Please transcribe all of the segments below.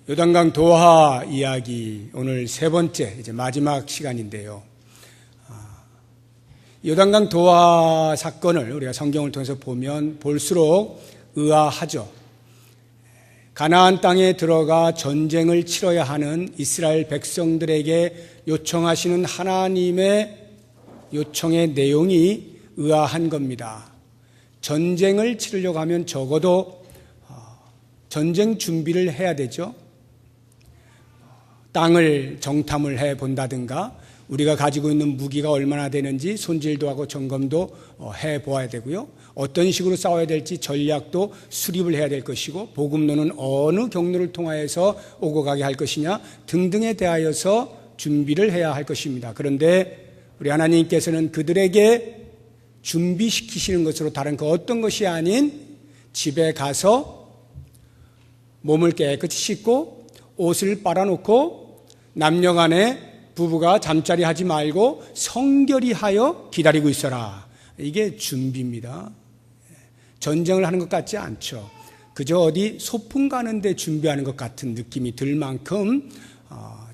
요단강 도하 이야기 오늘 세 번째 이제 마지막 시간인데요. 요단강 도하 사건을 우리가 성경을 통해서 보면 볼수록 의아하죠. 가나안 땅에 들어가 전쟁을 치러야 하는 이스라엘 백성들에게 요청하시는 하나님의 요청의 내용이 의아한 겁니다. 전쟁을 치르려고 하면 적어도 전쟁 준비를 해야 되죠. 땅을 정탐을 해본다든가 우리가 가지고 있는 무기가 얼마나 되는지 손질도 하고 점검도 해보아야 되고요. 어떤 식으로 싸워야 될지 전략도 수립을 해야 될 것이고 보급로는 어느 경로를 통하여서 오고 가게 할 것이냐 등등에 대하여서 준비를 해야 할 것입니다. 그런데 우리 하나님께서는 그들에게 준비시키시는 것으로 다른 그 어떤 것이 아닌 집에 가서 몸을 깨끗이 씻고 옷을 빨아놓고 남녀간에 부부가 잠자리 하지 말고 성결히 하여 기다리고 있어라. 이게 준비입니다. 전쟁을 하는 것 같지 않죠. 그저 어디 소풍 가는데 준비하는 것 같은 느낌이 들 만큼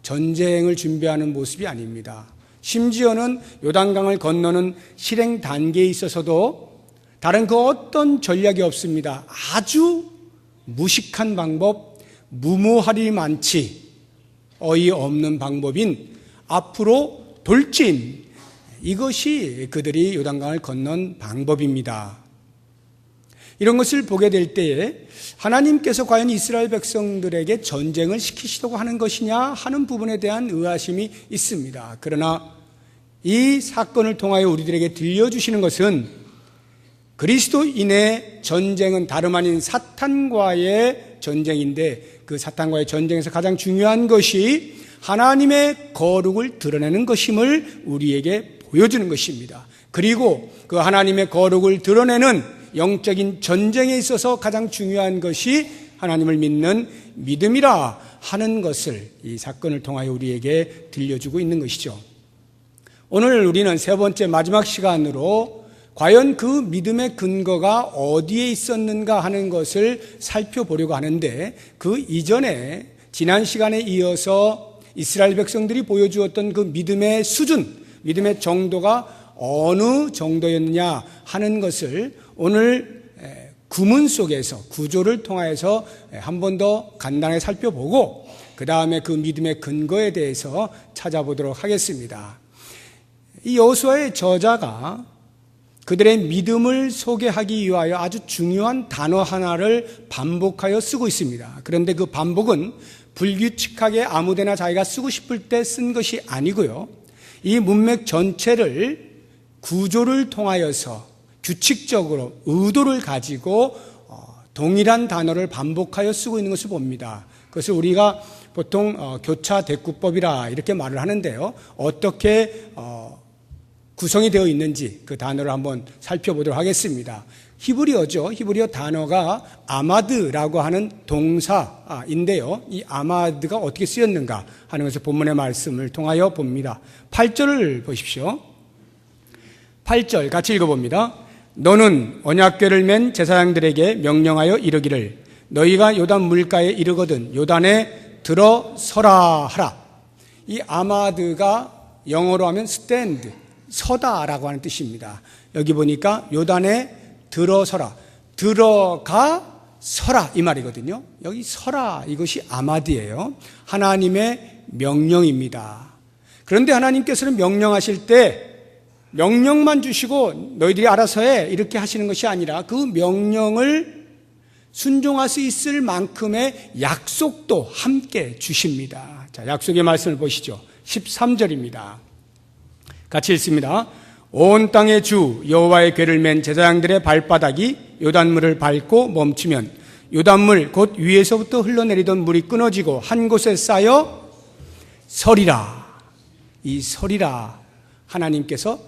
전쟁을 준비하는 모습이 아닙니다. 심지어는 요단강을 건너는 실행 단계에 있어서도 다른 그 어떤 전략이 없습니다. 아주 무식한 방법, 무모하리만치 어이없는 방법인 앞으로 돌진, 이것이 그들이 요단강을 건넌 방법입니다. 이런 것을 보게 될 때에 하나님께서 과연 이스라엘 백성들에게 전쟁을 시키시려고 하는 것이냐 하는 부분에 대한 의아심이 있습니다. 그러나 이 사건을 통하여 우리들에게 들려주시는 것은 그리스도인의 전쟁은 다름 아닌 사탄과의 전쟁인데 그 사탄과의 전쟁에서 가장 중요한 것이 하나님의 거룩을 드러내는 것임을 우리에게 보여주는 것입니다. 그리고 그 하나님의 거룩을 드러내는 영적인 전쟁에 있어서 가장 중요한 것이 하나님을 믿는 믿음이라 하는 것을 이 사건을 통하여 우리에게 들려주고 있는 것이죠. 오늘 우리는 세 번째 마지막 시간으로 과연 그 믿음의 근거가 어디에 있었는가 하는 것을 살펴보려고 하는데 그 이전에 지난 시간에 이어서 이스라엘 백성들이 보여주었던 그 믿음의 수준, 믿음의 정도가 어느 정도였느냐 하는 것을 오늘 구문 속에서 구조를 통해서 한 번 더 간단하게 살펴보고 그 다음에 그 믿음의 근거에 대해서 찾아보도록 하겠습니다. 이 여호수아의 저자가 그들의 믿음을 소개하기 위하여 아주 중요한 단어 하나를 반복하여 쓰고 있습니다. 그런데 그 반복은 불규칙하게 아무데나 자기가 쓰고 싶을 때 쓴 것이 아니고요. 이 문맥 전체를 구조를 통하여서 규칙적으로 의도를 가지고 동일한 단어를 반복하여 쓰고 있는 것을 봅니다. 그것을 우리가 보통 교차 대꾸법이라 이렇게 말을 하는데요. 어떻게 구성이 되어 있는지 그 단어를 한번 살펴보도록 하겠습니다. 히브리어죠. 히브리어 단어가 아마드라고 하는 동사인데요. 이 아마드가 어떻게 쓰였는가 하는 것을 본문의 말씀을 통하여 봅니다. 8절을 보십시오. 8절 같이 읽어봅니다. 너는 언약궤를 맨 제사장들에게 명령하여 이르기를 너희가 요단 물가에 이르거든 요단에 들어서라 하라. 이 아마드가 영어로 하면 stand, 서다라고 하는 뜻입니다. 여기 보니까 요단에 들어서라, 들어가 서라 이 말이거든요. 여기 서라 이것이 아마드예요. 하나님의 명령입니다. 그런데 하나님께서는 명령하실 때 명령만 주시고 너희들이 알아서 해 이렇게 하시는 것이 아니라 그 명령을 순종할 수 있을 만큼의 약속도 함께 주십니다. 자, 약속의 말씀을 보시죠. 13절입니다. 같이 읽습니다. 온 땅의 주 여호와의 궤를 맨 제사장들의 발바닥이 요단물을 밟고 멈추면 요단물 곧 위에서부터 흘러내리던 물이 끊어지고 한 곳에 쌓여 서리라. 이 서리라 하나님께서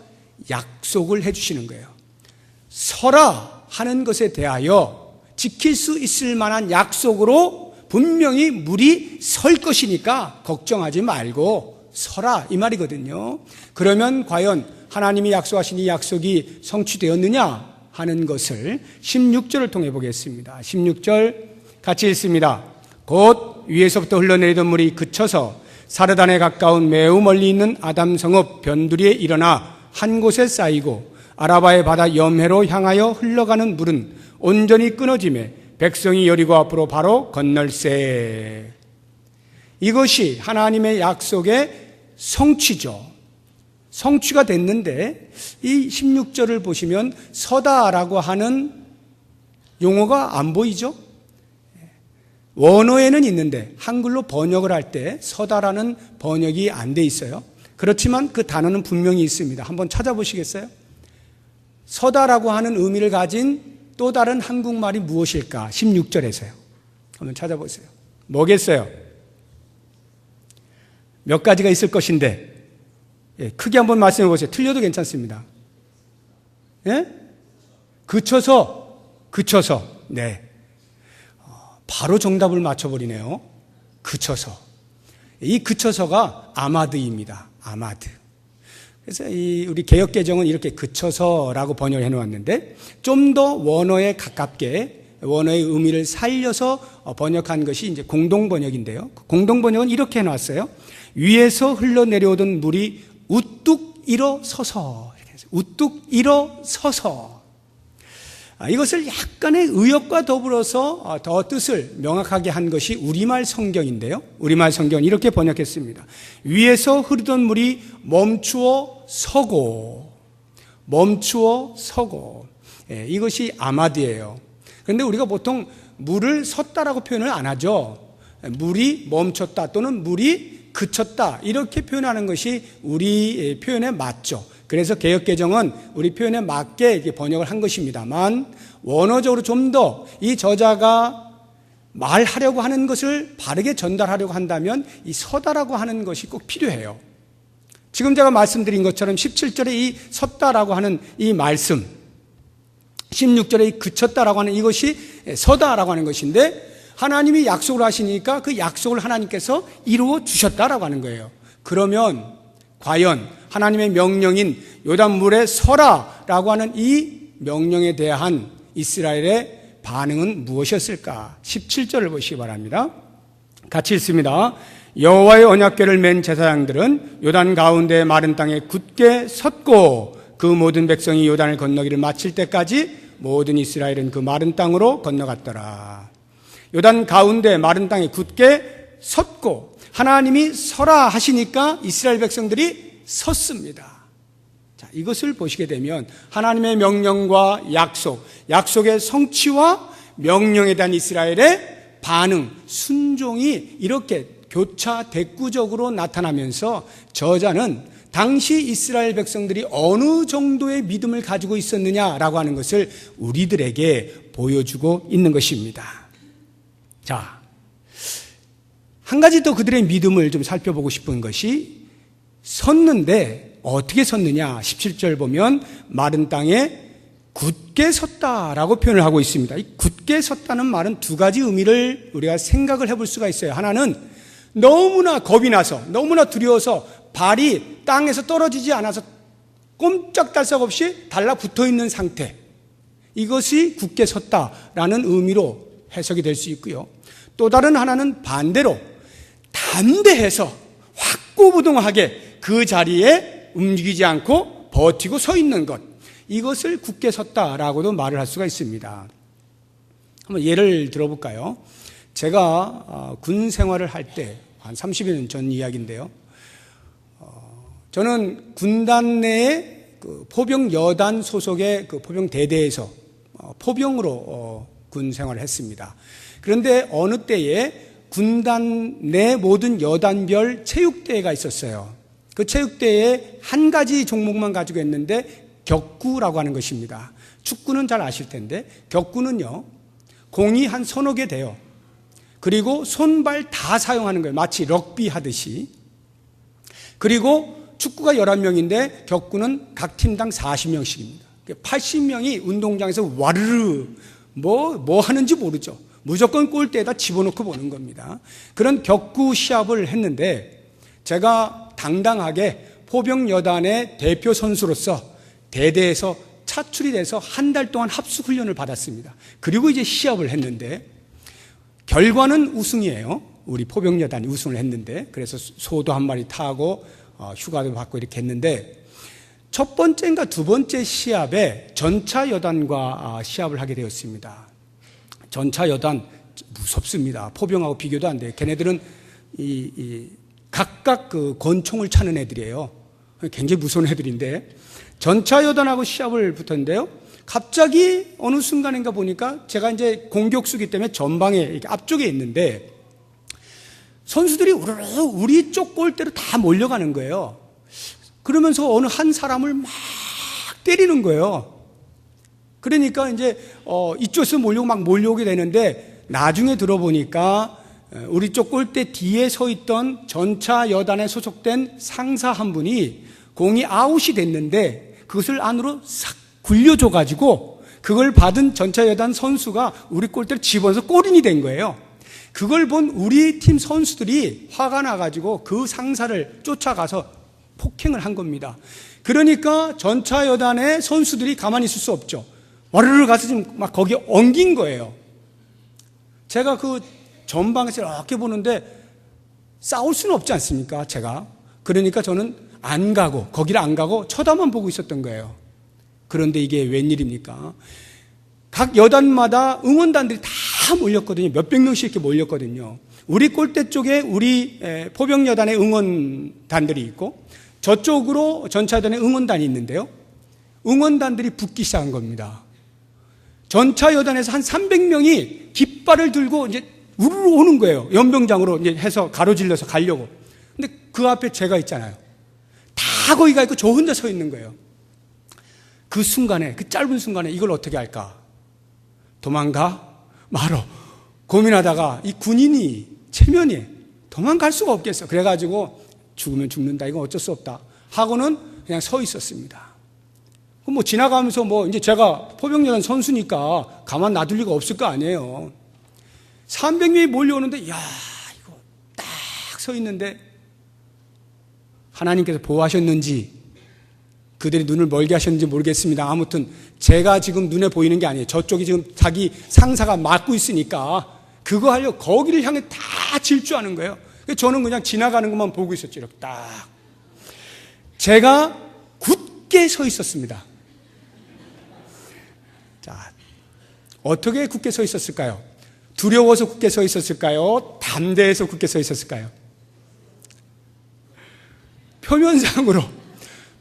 약속을 해주시는 거예요. 서라 하는 것에 대하여 지킬 수 있을 만한 약속으로 분명히 물이 설 것이니까 걱정하지 말고 서라 이 말이거든요. 그러면 과연 하나님이 약속하신 이 약속이 성취되었느냐 하는 것을 16절을 통해 보겠습니다. 16절 같이 읽습니다. 곧 위에서부터 흘러내리던 물이 그쳐서 사르단에 가까운 매우 멀리 있는 아담 성읍 변두리에 일어나 한 곳에 쌓이고 아라바의 바다 염해로 향하여 흘러가는 물은 온전히 끊어지매 백성이 여리고 앞으로 바로 건널세. 이것이 하나님의 약속의 성취죠. 성취가 됐는데 이 16절을 보시면 서다라고 하는 용어가 안 보이죠? 원어에는 있는데 한글로 번역을 할 때 서다라는 번역이 안 돼 있어요. 그렇지만 그 단어는 분명히 있습니다. 한번 찾아보시겠어요? 서다라고 하는 의미를 가진 또 다른 한국말이 무엇일까? 16절에서요. 한번 찾아보세요. 뭐겠어요? 몇 가지가 있을 것인데 크게 한번 말씀해 보세요. 틀려도 괜찮습니다. 예? 그쳐서. 네. 바로 정답을 맞춰버리네요. 그쳐서. 이 그쳐서가 아마드입니다. 아마드. 그래서 우리 개역개정은 이렇게 그쳐서라고 번역을 해놓았는데 좀 더 원어에 가깝게 원어의 의미를 살려서 번역한 것이 이제 공동번역인데요. 공동번역은 이렇게 해놨어요. 위에서 흘러내려오던 물이 우뚝 일어서서. 우뚝 일어서서. 이것을 약간의 의역과 더불어서 더 뜻을 명확하게 한 것이 우리말 성경인데요. 우리말 성경은 이렇게 번역했습니다. 위에서 흐르던 물이 멈추어 서고. 이것이 아마드예요. 그런데 우리가 보통 물을 섰다라고 표현을 안 하죠. 물이 멈췄다 또는 물이 그쳤다 이렇게 표현하는 것이 우리 표현에 맞죠. 그래서 개역개정은 우리 표현에 맞게 이렇게 번역을 한 것입니다만 원어적으로 좀 더 이 저자가 말하려고 하는 것을 바르게 전달하려고 한다면 이 서다라고 하는 것이 꼭 필요해요. 지금 제가 말씀드린 것처럼 17절에 이 섰다라고 하는 이 말씀, 16절에 이 그쳤다라고 하는 이것이 서다라고 하는 것인데 하나님이 약속을 하시니까 그 약속을 하나님께서 이루어 주셨다라고 하는 거예요. 그러면 과연 하나님의 명령인 요단물에 서라라고 하는 이 명령에 대한 이스라엘의 반응은 무엇이었을까? 17절을 보시기 바랍니다. 같이 읽습니다. 여호와의 언약궤를 맨 제사장들은 요단 가운데 마른 땅에 굳게 섰고 그 모든 백성이 요단을 건너기를 마칠 때까지 모든 이스라엘은 그 마른 땅으로 건너갔더라. 요단 가운데 마른 땅에 굳게 섰고 하나님이 서라 하시니까 이스라엘 백성들이 섰습니다. 자, 이것을 보시게 되면 하나님의 명령과 약속의 성취와 명령에 대한 이스라엘의 반응, 순종이 이렇게 교차대꾸적으로 나타나면서 저자는 당시 이스라엘 백성들이 어느 정도의 믿음을 가지고 있었느냐라고 하는 것을 우리들에게 보여주고 있는 것입니다. 자, 한 가지 더 그들의 믿음을 좀 살펴보고 싶은 것이 섰는데 어떻게 섰느냐. 17절 보면 마른 땅에 굳게 섰다라고 표현을 하고 있습니다. 이 굳게 섰다는 말은 두 가지 의미를 우리가 생각을 해볼 수가 있어요. 하나는 너무나 겁이 나서 너무나 두려워서 발이 땅에서 떨어지지 않아서 꼼짝달싹 없이 달라붙어 있는 상태, 이것이 굳게 섰다라는 의미로 해석이 될 수 있고요. 또 다른 하나는 반대로 담대해서 확고부동하게 그 자리에 움직이지 않고 버티고 서 있는 것, 이것을 굳게 섰다라고도 말을 할 수가 있습니다. 한번 예를 들어볼까요? 제가 군 생활을 할 때 한 30여 년 전 이야기인데요. 저는 군단 내에 그 포병 여단 소속의 그 포병 대대에서 포병으로 군 생활을 했습니다. 그런데 어느 때에 군단 내 모든 여단별 체육대회가 있었어요. 그 체육대회에 한 가지 종목만 가지고 했는데 격구라고 하는 것입니다. 축구는 잘 아실 텐데 격구는요, 공이 한 서너 개 돼요. 그리고 손발 다 사용하는 거예요. 마치 럭비 하듯이. 그리고 축구가 11명인데 격구는 각 팀당 40명씩입니다. 80명이 운동장에서 와르르 뭐 하는지 모르죠. 무조건 골대에다 집어넣고 보는 겁니다. 그런 격구 시합을 했는데 제가 당당하게 포병여단의 대표 선수로서 대대에서 차출이 돼서 한 달 동안 합숙 훈련을 받았습니다. 그리고 이제 시합을 했는데 결과는 우승이에요. 우리 포병여단이 우승을 했는데, 그래서 소도 한 마리 타고 휴가도 받고 이렇게 했는데, 첫 번째인가 두 번째 시합에 전차여단과 시합을 하게 되었습니다. 전차여단 무섭습니다. 포병하고 비교도 안 돼요. 걔네들은 각각 그 권총을 차는 애들이에요. 굉장히 무서운 애들인데, 전차여단하고 시합을 붙었는데요. 갑자기 어느 순간인가 보니까 제가 이제 공격수기 때문에 전방에 이렇게 앞쪽에 있는데, 선수들이 우리 쪽 골대로 다 몰려가는 거예요. 그러면서 어느 한 사람을 막 때리는 거예요. 그러니까 이제 이쪽에서 막 몰려오게 되는데, 나중에 들어보니까 우리 쪽 골대 뒤에 서 있던 전차 여단에 소속된 상사 한 분이 공이 아웃이 됐는데 그것을 안으로 싹 굴려줘가지고 그걸 받은 전차 여단 선수가 우리 골대로 집어서 골인이 된 거예요. 그걸 본 우리 팀 선수들이 화가 나가지고 그 상사를 쫓아가서 폭행을 한 겁니다. 그러니까 전차 여단의 선수들이 가만히 있을 수 없죠. 와르르 가서 지금 막 거기에 엉긴 거예요. 제가 그 전방에서 이렇게 보는데 싸울 수는 없지 않습니까, 제가. 그러니까 저는 안 가고, 거기를 안 가고 쳐다만 보고 있었던 거예요. 그런데 이게 웬일입니까? 각 여단마다 응원단들이 다 몰렸거든요. 몇백 명씩 이렇게 몰렸거든요. 우리 골대 쪽에 우리 포병여단의 응원단들이 있고, 저쪽으로 전차여단의 응원단이 있는데요. 응원단들이 붙기 시작한 겁니다. 전차여단에서 한 300명이 깃발을 들고 이제 우르르 오는 거예요. 연병장으로 이제 해서 가로질러서 가려고. 근데 그 앞에 제가 있잖아요. 다 거기 가 있고 저 혼자 서 있는 거예요. 그 순간에, 그 짧은 순간에 이걸 어떻게 할까? 도망가? 말어. 고민하다가 이 군인이, 체면이 도망갈 수가 없겠어. 그래가지고 죽으면 죽는다. 이건 어쩔 수 없다. 하고는 그냥 서 있었습니다. 뭐 지나가면서 뭐 이제 제가 포병여단 선수니까 가만 놔둘 리가 없을 거 아니에요. 300명이 몰려오는데, 야, 이거 딱 서 있는데 하나님께서 보호하셨는지 그들이 눈을 멀게 하셨는지 모르겠습니다. 아무튼 제가 지금 눈에 보이는 게 아니에요. 저쪽이 지금 자기 상사가 막고 있으니까 그거 하려고 거기를 향해 다 질주하는 거예요. 저는 그냥 지나가는 것만 보고 있었죠. 이렇게 딱. 제가 굳게 서 있었습니다. 자, 어떻게 굳게 서 있었을까요? 두려워서 굳게 서 있었을까요? 담대해서 굳게 서 있었을까요?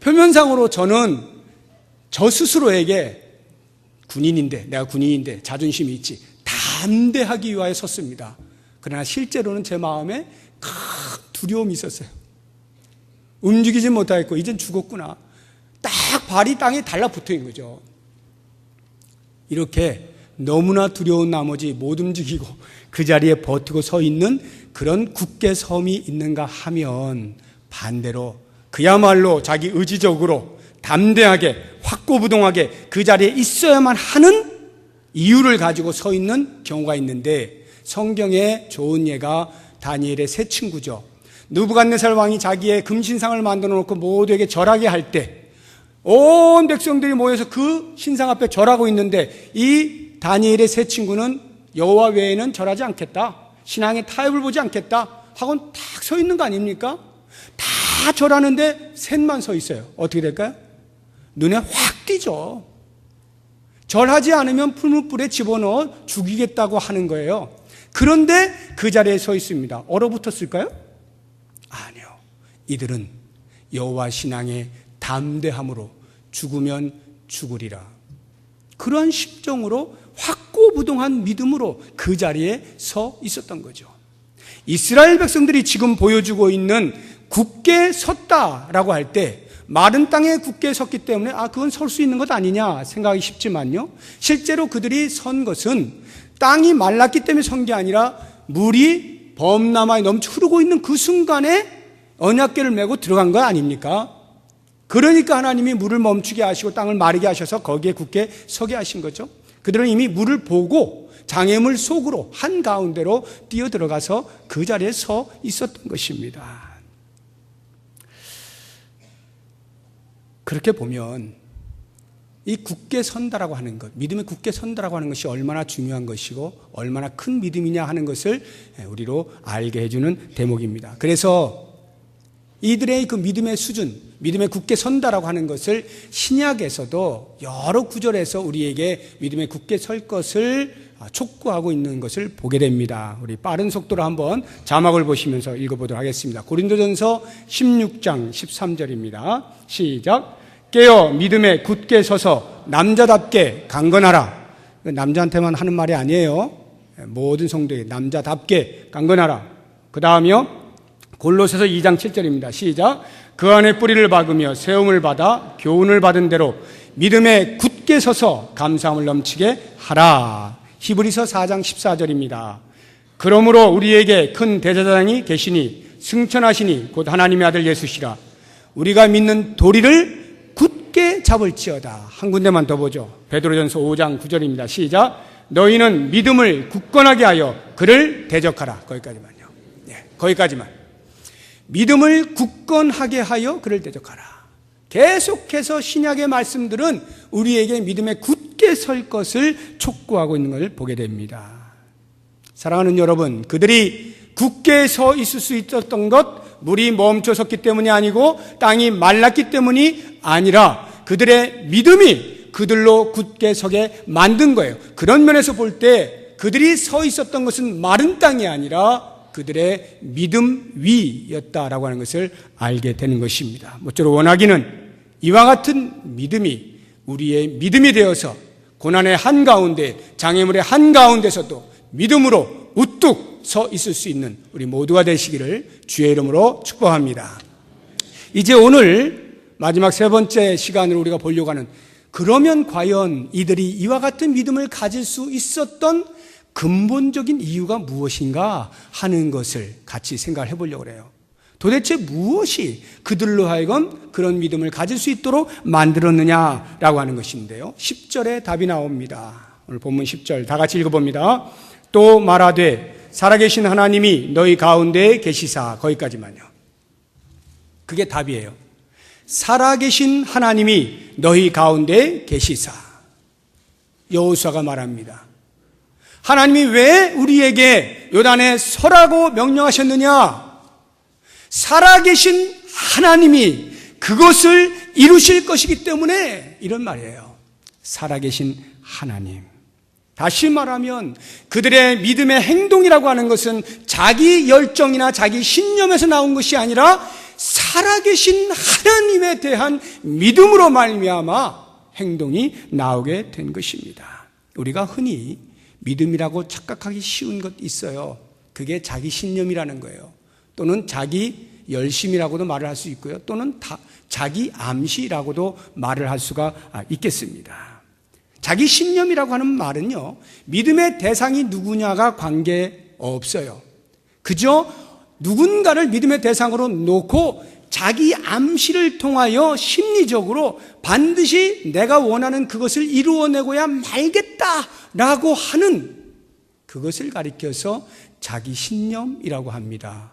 표면상으로 저는 저 스스로에게 내가 군인인데 자존심이 있지, 담대하기 위하여 섰습니다. 그러나 실제로는 제 마음에 큰 두려움이 있었어요. 움직이지 못하겠고 이젠 죽었구나. 딱 발이 땅에 달라붙어 있는 거죠. 이렇게 너무나 두려운 나머지 못 움직이고 그 자리에 버티고 서 있는 그런 굳게 섬이 있는가 하면, 반대로 그야말로 자기 의지적으로 담대하게 확고부동하게 그 자리에 있어야만 하는 이유를 가지고 서 있는 경우가 있는데, 성경에 좋은 예가 다니엘의 세 친구죠. 느부갓네살 왕이 자기의 금신상을 만들어 놓고 모두에게 절하게 할 때 온 백성들이 모여서 그 신상 앞에 절하고 있는데, 이 다니엘의 세 친구는 여호와 외에는 절하지 않겠다, 신앙의 타협을 보지 않겠다 하고는 딱 서 있는 거 아닙니까? 다 절하는데 셋만 서 있어요. 어떻게 될까요? 눈에 확 띄죠. 절하지 않으면 풀무불에 집어넣어 죽이겠다고 하는 거예요. 그런데 그 자리에 서 있습니다. 얼어붙었을까요? 아니요. 이들은 여호와 신앙의 담대함으로 죽으면 죽으리라, 그러한 심정으로 확고부동한 믿음으로 그 자리에 서 있었던 거죠. 이스라엘 백성들이 지금 보여주고 있는 굳게 섰다라고 할 때, 마른 땅에 굳게 섰기 때문에 그건 설 수 있는 것 아니냐 생각이 쉽지만요, 실제로 그들이 선 것은 땅이 말랐기 때문에 선 게 아니라 물이 범람하게 넘쳐 흐르고 있는 그 순간에 언약궤를 메고 들어간 거 아닙니까? 그러니까 하나님이 물을 멈추게 하시고 땅을 마르게 하셔서 거기에 굳게 서게 하신 거죠. 그들은 이미 물을 보고 장애물 속으로 한가운데로 뛰어들어가서 그 자리에 서 있었던 것입니다. 그렇게 보면 이 굳게 선다라고 하는 것, 믿음에 굳게 선다라고 하는 것이 얼마나 중요한 것이고 얼마나 큰 믿음이냐 하는 것을 우리로 알게 해주는 대목입니다. 그래서 이들의 그 믿음의 수준, 믿음에 굳게 선다라고 하는 것을 신약에서도 여러 구절에서 우리에게 믿음에 굳게 설 것을 촉구하고 있는 것을 보게 됩니다. 우리 빠른 속도로 한번 자막을 보시면서 읽어보도록 하겠습니다. 고린도전서 16장 13절입니다. 시작. 깨어 믿음에 굳게 서서 남자답게 강건하라. 남자한테만 하는 말이 아니에요. 모든 성도에게 남자답게 강건하라. 그 다음이요. 골로새서 2장 7절입니다. 시작. 그 안에 뿌리를 박으며 세움을 받아 교훈을 받은 대로 믿음에 굳게 서서 감사함을 넘치게 하라. 히브리서 4장 14절입니다. 그러므로 우리에게 큰 대제사장이 계시니 승천하시니 곧 하나님의 아들 예수시라. 우리가 믿는 도리를 굳게 잡을지어다. 한 군데만 더 보죠. 베드로전서 5장 9절입니다. 시작. 너희는 믿음을 굳건하게 하여 그를 대적하라. 거기까지만요. 네, 거기까지만. 믿음을 굳건하게 하여 그를 대적하라. 계속해서 신약의 말씀들은 우리에게 믿음에 굳게 설 것을 촉구하고 있는 것을 보게 됩니다. 사랑하는 여러분, 그들이 굳게 서 있을 수 있었던 것, 물이 멈춰섰기 때문이 아니고 땅이 말랐기 때문이 아니라 그들의 믿음이 그들로 굳게 서게 만든 거예요. 그런 면에서 볼 때 그들이 서 있었던 것은 마른 땅이 아니라 그들의 믿음 위였다라고 하는 것을 알게 되는 것입니다. 모쪼록 원하기는 이와 같은 믿음이 우리의 믿음이 되어서 고난의 한가운데, 장애물의 한가운데서도 믿음으로 우뚝 서 있을 수 있는 우리 모두가 되시기를 주의 이름으로 축복합니다. 이제 오늘 마지막 세 번째 시간으로 우리가 보려고 하는, 그러면 과연 이들이 이와 같은 믿음을 가질 수 있었던 근본적인 이유가 무엇인가 하는 것을 같이 생각을 해보려고 해요. 도대체 무엇이 그들로 하여금 그런 믿음을 가질 수 있도록 만들었느냐라고 하는 것인데요. 10절에 답이 나옵니다. 오늘 본문 10절 다 같이 읽어봅니다. 또 말하되 살아계신 하나님이 너희 가운데에 계시사. 거기까지만요. 그게 답이에요. 살아계신 하나님이 너희 가운데에 계시사. 여호수아가 말합니다. 하나님이 왜 우리에게 요단에 서라고 명령하셨느냐? 살아계신 하나님이 그것을 이루실 것이기 때문에 이런 말이에요. 살아계신 하나님. 다시 말하면 그들의 믿음의 행동이라고 하는 것은 자기 열정이나 자기 신념에서 나온 것이 아니라 살아계신 하나님에 대한 믿음으로 말미암아 행동이 나오게 된 것입니다. 우리가 흔히 믿음이라고 착각하기 쉬운 것 있어요. 그게 자기 신념이라는 거예요. 또는 자기 열심이라고도 말을 할 수 있고요. 또는 자기 암시라고도 말을 할 수가 있겠습니다. 자기 신념이라고 하는 말은요, 믿음의 대상이 누구냐가 관계없어요. 그저 누군가를 믿음의 대상으로 놓고 자기 암시를 통하여 심리적으로 반드시 내가 원하는 그것을 이루어내고야 말겠다라고 하는 그것을 가리켜서 자기 신념이라고 합니다.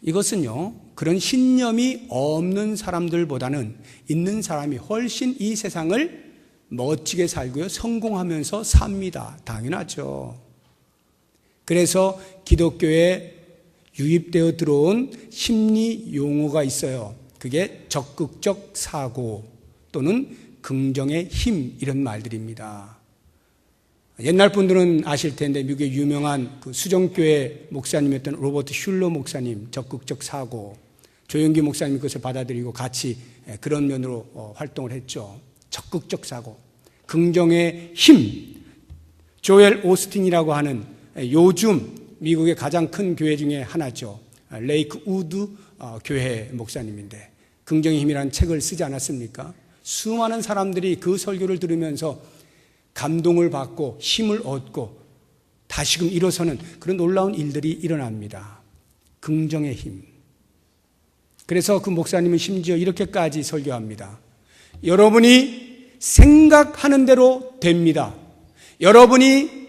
이것은요, 그런 신념이 없는 사람들보다는 있는 사람이 훨씬 이 세상을 멋지게 살고요, 성공하면서 삽니다. 당연하죠. 그래서 기독교에 유입되어 들어온 심리 용어가 있어요. 그게 적극적 사고 또는 긍정의 힘, 이런 말들입니다. 옛날 분들은 아실 텐데 미국의 유명한 그 수정교회 목사님이었던 로버트 슐러 목사님, 적극적 사고, 조영기 목사님이 그것을 받아들이고 같이 그런 면으로 활동을 했죠. 적극적 사고, 긍정의 힘. 조엘 오스틴이라고 하는 요즘 미국의 가장 큰 교회 중에 하나죠. 레이크 우드 교회 목사님인데 긍정의 힘이라는 책을 쓰지 않았습니까? 수많은 사람들이 그 설교를 들으면서 감동을 받고 힘을 얻고 다시금 일어서는 그런 놀라운 일들이 일어납니다. 긍정의 힘. 그래서 그 목사님은 심지어 이렇게까지 설교합니다. 여러분이 생각하는 대로 됩니다. 여러분이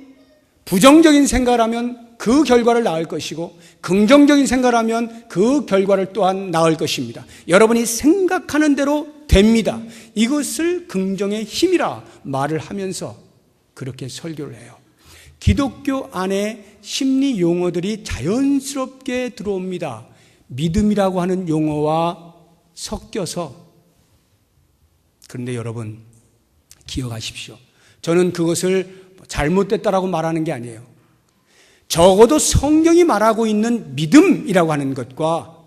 부정적인 생각을 하면 그 결과를 낳을 것이고 긍정적인 생각을 하면 그 결과를 또한 낳을 것입니다. 여러분이 생각하는 대로 됩니다. 이것을 긍정의 힘이라 말을 하면서 그렇게 설교를 해요. 기독교 안에 심리 용어들이 자연스럽게 들어옵니다. 믿음이라고 하는 용어와 섞여서. 그런데 여러분 기억하십시오. 저는 그것을 잘못됐다라고 말하는 게 아니에요. 적어도 성경이 말하고 있는 믿음이라고 하는 것과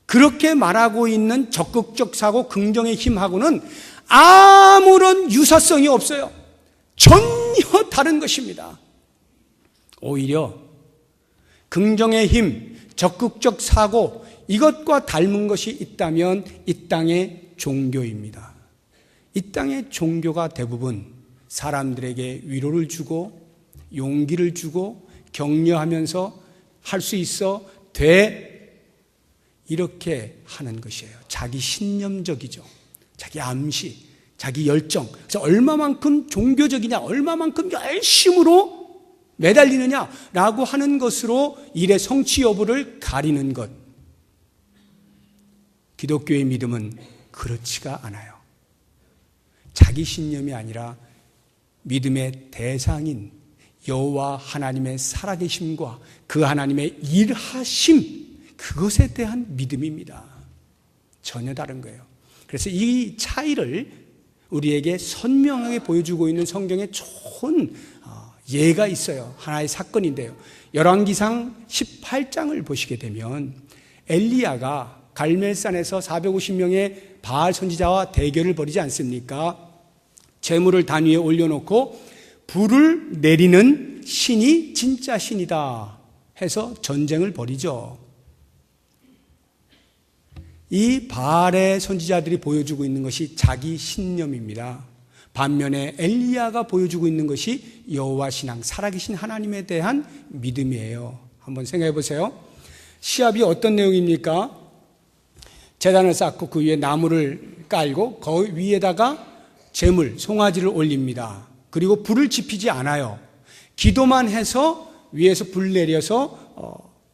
그렇게 말하고 있는 적극적 사고, 긍정의 힘하고는 아무런 유사성이 없어요. 전혀 다른 것입니다. 오히려 긍정의 힘, 적극적 사고, 이것과 닮은 것이 있다면 이 땅의 종교입니다. 이 땅의 종교가 대부분 사람들에게 위로를 주고 용기를 주고 격려하면서 할 수 있어 돼 이렇게 하는 것이에요. 자기 신념적이죠. 자기 암시, 자기 열정. 그래서 얼마만큼 종교적이냐, 얼마만큼 열심으로 매달리느냐라고 하는 것으로 일의 성취 여부를 가리는 것. 기독교의 믿음은 그렇지가 않아요. 자기 신념이 아니라 믿음의 대상인 여호와 하나님의 살아계심과 그 하나님의 일하심, 그것에 대한 믿음입니다. 전혀 다른 거예요. 그래서 이 차이를 우리에게 선명하게 보여주고 있는 성경에 좋은 예가 있어요. 하나의 사건인데요. 열왕기상 18장을 보시게 되면 엘리야가 갈멜산에서 450명의 바알 선지자와 대결을 벌이지 않습니까? 재물을 단 위에 올려놓고 불을 내리는 신이 진짜 신이다 해서 전쟁을 벌이죠. 이 바알의 선지자들이 보여주고 있는 것이 자기 신념입니다. 반면에 엘리야가 보여주고 있는 것이 여호와 신앙, 살아계신 하나님에 대한 믿음이에요. 한번 생각해 보세요. 시합이 어떤 내용입니까? 제단을 쌓고 그 위에 나무를 깔고 그 위에다가 제물, 송아지를 올립니다. 그리고 불을 지피지 않아요. 기도만 해서 위에서 불 내려서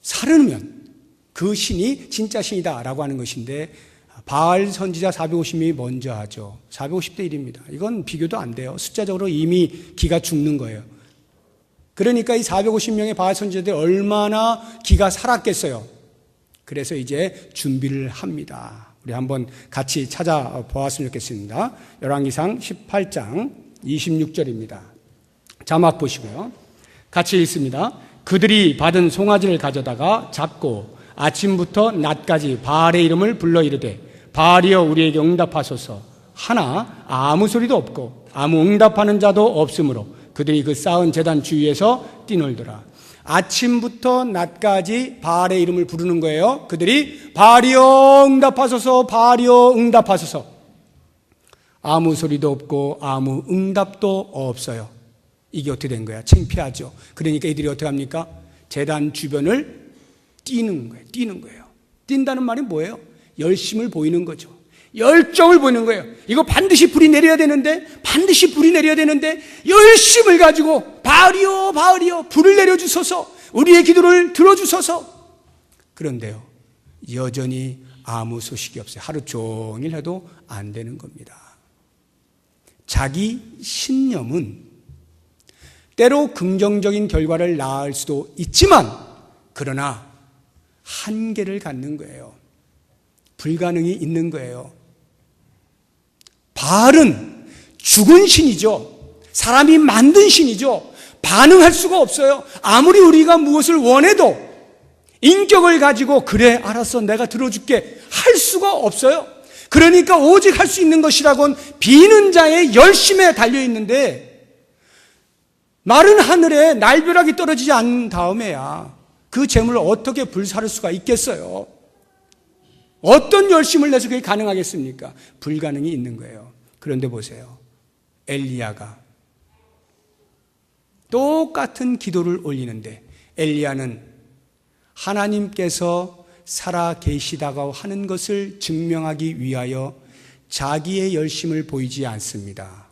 사르면 그 신이 진짜 신이다라고 하는 것인데 바알 선지자 450명이 먼저 하죠. 450대 1입니다. 이건 비교도 안 돼요. 숫자적으로 이미 기가 죽는 거예요. 그러니까 이 450명의 바알 선지자들이 얼마나 기가 살았겠어요. 그래서 이제 준비를 합니다. 우리 한번 같이 찾아보았으면 좋겠습니다. 열왕기상 18장 26절입니다. 자막 보시고요. 같이 읽습니다. 그들이 받은 송아지를 가져다가 잡고 아침부터 낮까지 바알의 이름을 불러 이르되 바알이여 우리에게 응답하소서. 하나 아무 소리도 없고 아무 응답하는 자도 없으므로 그들이 그 쌓은 제단 주위에서 뛰놀더라. 아침부터 낮까지 바알의 이름을 부르는 거예요. 그들이 바알이여 응답하소서, 바알이여 응답하소서. 아무 소리도 없고 아무 응답도 없어요. 이게 어떻게 된 거야? 창피하죠. 그러니까 이들이 어떻게 합니까? 제단 주변을 뛰는 거예요. 뛴다는 말이 뭐예요? 열심을 보이는 거죠. 열정을 보이는 거예요. 이거 반드시 불이 내려야 되는데, 열심을 가지고 바알이요, 바알이요, 불을 내려주소서, 우리의 기도를 들어주소서. 그런데요, 여전히 아무 소식이 없어요. 하루 종일 해도 안 되는 겁니다. 자기 신념은 때로 긍정적인 결과를 낳을 수도 있지만, 그러나 한계를 갖는 거예요. 불가능이 있는 거예요. 바알은 죽은 신이죠. 사람이 만든 신이죠. 반응할 수가 없어요. 아무리 우리가 무엇을 원해도 인격을 가지고 그래 알았어 내가 들어줄게 할 수가 없어요. 그러니까 오직 할 수 있는 것이라곤 비는 자의 열심에 달려있는데 마른 하늘에 날벼락이 떨어지지 않은 다음에야 그 재물을 어떻게 불사를 수가 있겠어요? 어떤 열심을 내서 그게 가능하겠습니까? 불가능이 있는 거예요. 그런데 보세요. 엘리야가 똑같은 기도를 올리는데 엘리야는 하나님께서 살아 계시다고 하는 것을 증명하기 위하여 자기의 열심을 보이지 않습니다.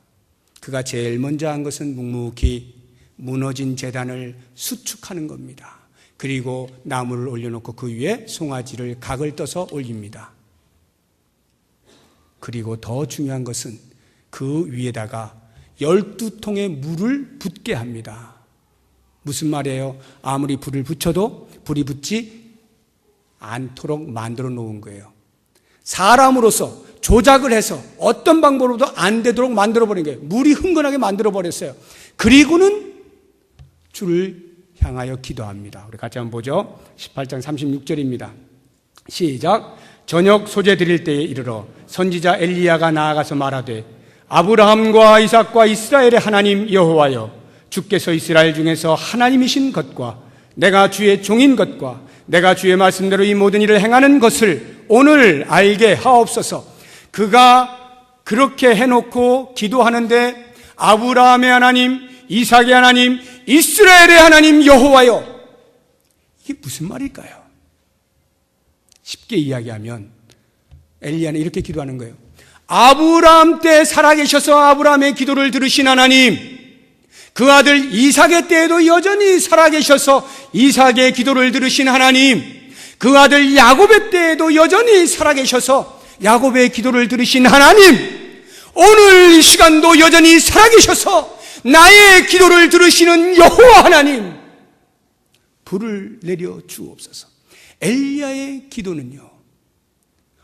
그가 제일 먼저 한 것은 묵묵히 무너진 제단을 수축하는 겁니다. 그리고 나무를 올려놓고 그 위에 송아지를 각을 떠서 올립니다. 그리고 더 중요한 것은 그 위에다가 12통의 물을 붓게 합니다. 무슨 말이에요? 아무리 불을 붙여도 불이 붙지 않도록 만들어 놓은 거예요. 사람으로서 조작을 해서 어떤 방법으로도 안 되도록 만들어 버린 거예요. 물이 흥건하게 만들어 버렸어요. 그리고는 주를 향하여 기도합니다. 우리 같이 한번 보죠. 18장 36절입니다. 시작. 저녁 소재 드릴 때에 이르러 선지자 엘리야가 나아가서 말하되 아브라함과 이삭과 이스라엘의 하나님 여호와여, 주께서 이스라엘 중에서 하나님이신 것과 내가 주의 종인 것과 내가 주의 말씀대로 이 모든 일을 행하는 것을 오늘 알게 하옵소서. 그가 그렇게 해놓고 기도하는데 아브라함의 하나님, 이삭의 하나님, 이스라엘의 하나님 여호와여, 이게 무슨 말일까요? 쉽게 이야기하면 엘리야는 이렇게 기도하는 거예요. 아브라함 때 살아계셔서 아브라함의 기도를 들으신 하나님, 그 아들 이삭의 때에도 여전히 살아계셔서 이삭의 기도를 들으신 하나님, 그 아들 야곱의 때에도 여전히 살아계셔서 야곱의 기도를 들으신 하나님, 오늘 이 시간도 여전히 살아계셔서 나의 기도를 들으시는 여호와 하나님, 불을 내려 주옵소서. 엘리야의 기도는요,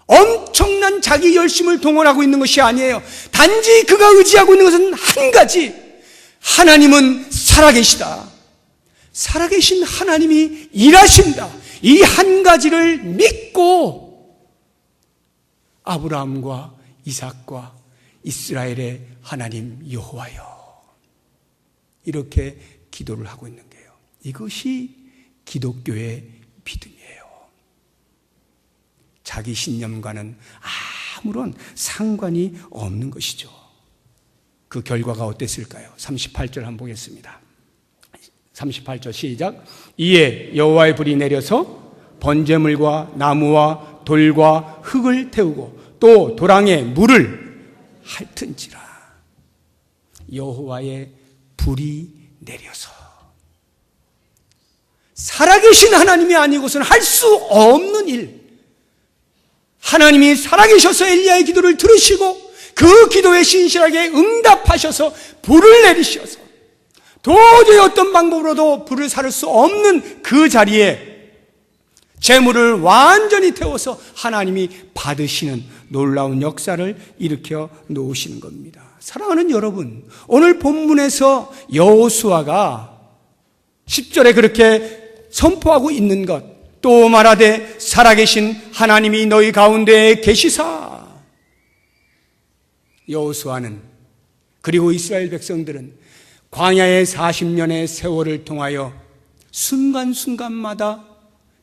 엄청난 자기 열심을 동원하고 있는 것이 아니에요. 단지 그가 의지하고 있는 것은 한 가지, 하나님은 살아계시다, 살아계신 하나님이 일하신다, 이 한 가지를 믿고 아브라함과 이삭과 이스라엘의 하나님 여호와여, 이렇게 기도를 하고 있는 거예요. 이것이 기독교의 믿음이에요. 자기 신념과는 아무런 상관이 없는 것이죠. 그 결과가 어땠을까요? 38절 한번 보겠습니다. 38절 시작. 이에 여호와의 불이 내려서 번제물과 나무와 돌과 흙을 태우고 또 도랑에 물을 핥은지라. 여호와의 불이 내려서, 살아계신 하나님이 아니고서는 할 수 없는 일, 하나님이 살아계셔서 엘리야의 기도를 들으시고 그 기도에 신실하게 응답하셔서 불을 내리셔서 도저히 어떤 방법으로도 불을 살을 수 없는 그 자리에 재물을 완전히 태워서 하나님이 받으시는 놀라운 역사를 일으켜 놓으시는 겁니다. 사랑하는 여러분, 오늘 본문에서 여호수아가 10절에 그렇게 선포하고 있는 것, 또 말하되 살아계신 하나님이 너희 가운데에 계시사. 여호수아는, 그리고 이스라엘 백성들은 광야의 40년의 세월을 통하여 순간순간마다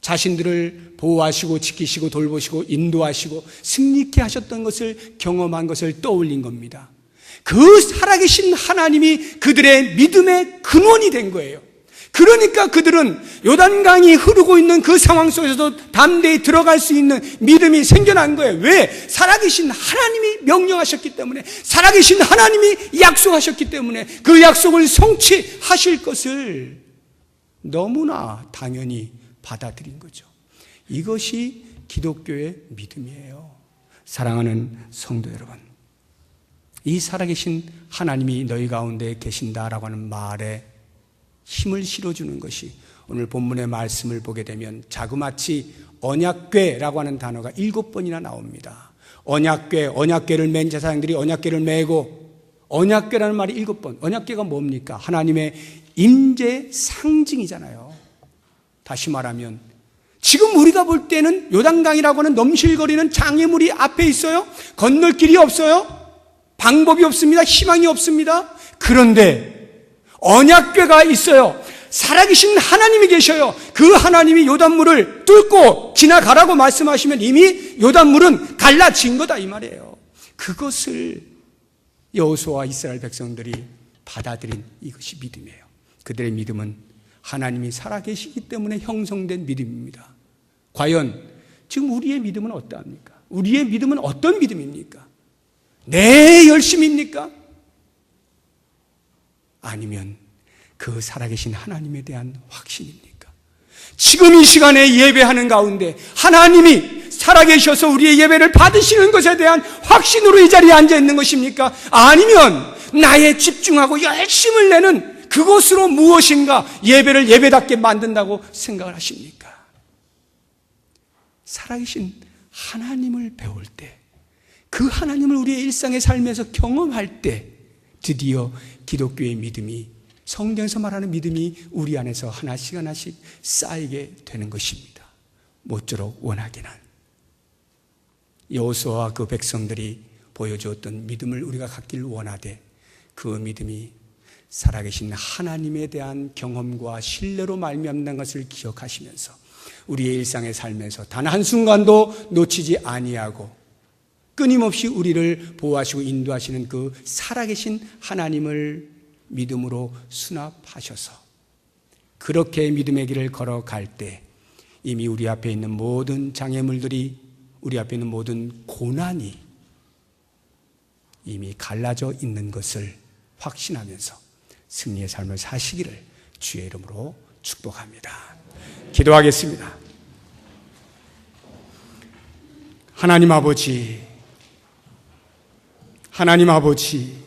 자신들을 보호하시고 지키시고 돌보시고 인도하시고 승리케 하셨던 것을 경험한 것을 떠올린 겁니다. 그 살아계신 하나님이 그들의 믿음의 근원이 된 거예요. 그러니까 그들은 요단강이 흐르고 있는 그 상황 속에서도 담대히 들어갈 수 있는 믿음이 생겨난 거예요. 왜? 살아계신 하나님이 명령하셨기 때문에, 살아계신 하나님이 약속하셨기 때문에 그 약속을 성취하실 것을 너무나 당연히 받아들인 거죠. 이것이 기독교의 믿음이에요. 사랑하는 성도 여러분, 이 살아계신 하나님이 너희 가운데 계신다라고 하는 말에 힘을 실어주는 것이 오늘 본문의 말씀을 보게 되면 자그마치 언약궤라고 하는 단어가 7번이나 나옵니다. 언약궤를 맨 제사장들이 언약궤를 메고, 언약궤라는 말이 7번. 언약궤가 뭡니까? 하나님의 임재 상징이잖아요. 다시 말하면 지금 우리가 볼 때는 요단강이라고 하는 넘실거리는 장애물이 앞에 있어요. 건널 길이 없어요. 방법이 없습니다. 희망이 없습니다. 그런데 언약궤가 있어요. 살아계신 하나님이 계셔요. 그 하나님이 요단물을 뚫고 지나가라고 말씀하시면 이미 요단물은 갈라진 거다 이 말이에요. 그것을 여호수아와 이스라엘 백성들이 받아들인 이것이 믿음이에요. 그들의 믿음은 하나님이 살아계시기 때문에 형성된 믿음입니다. 과연 지금 우리의 믿음은 어떠합니까? 우리의 믿음은 어떤 믿음입니까? 내 열심입니까? 아니면 그 살아계신 하나님에 대한 확신입니까? 지금 이 시간에 예배하는 가운데 하나님이 살아계셔서 우리의 예배를 받으시는 것에 대한 확신으로 이 자리에 앉아 있는 것입니까? 아니면 나의 집중하고 열심을 내는 그것으로 무엇인가 예배를 예배답게 만든다고 생각을 하십니까? 살아계신 하나님을 배울 때, 그 하나님을 우리의 일상의 삶에서 경험할 때 드디어 기독교의 믿음이, 성경에서 말하는 믿음이 우리 안에서 하나씩 하나씩 쌓이게 되는 것입니다. 모쪼록 원하기는 여호수아와 그 백성들이 보여주었던 믿음을 우리가 갖기를 원하되, 그 믿음이 살아계신 하나님에 대한 경험과 신뢰로 말미암는 것을 기억하시면서 우리의 일상의 삶에서 단 한순간도 놓치지 아니하고 끊임없이 우리를 보호하시고 인도하시는 그 살아계신 하나님을 믿음으로 수납하셔서 그렇게 믿음의 길을 걸어갈 때 이미 우리 앞에 있는 모든 장애물들이, 우리 앞에 있는 모든 고난이 이미 갈라져 있는 것을 확신하면서 승리의 삶을 사시기를 주의 이름으로 축복합니다. 기도하겠습니다. 하나님 아버지, 하나님 아버지,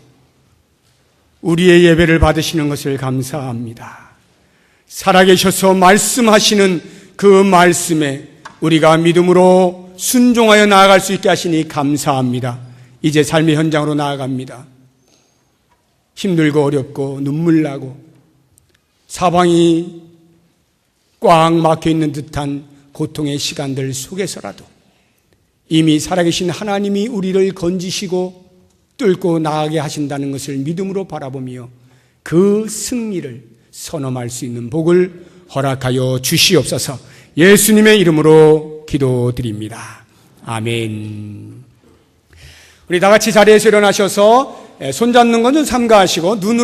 우리의 예배를 받으시는 것을 감사합니다. 살아계셔서 말씀하시는 그 말씀에 우리가 믿음으로 순종하여 나아갈 수 있게 하시니 감사합니다. 이제 삶의 현장으로 나아갑니다. 힘들고 어렵고 눈물 나고 사방이 꽉 막혀 있는 듯한 고통의 시간들 속에서라도 이미 살아계신 하나님이 우리를 건지시고 뚫고 나가게 하신다는 것을 믿음으로 바라보며 그 승리를 선언할 수 있는 복을 허락하여 주시옵소서. 예수님의 이름으로 기도드립니다. 아멘. 우리 다 같이 자리에서 일어나셔서 손잡는 건 좀 삼가하시고 눈으로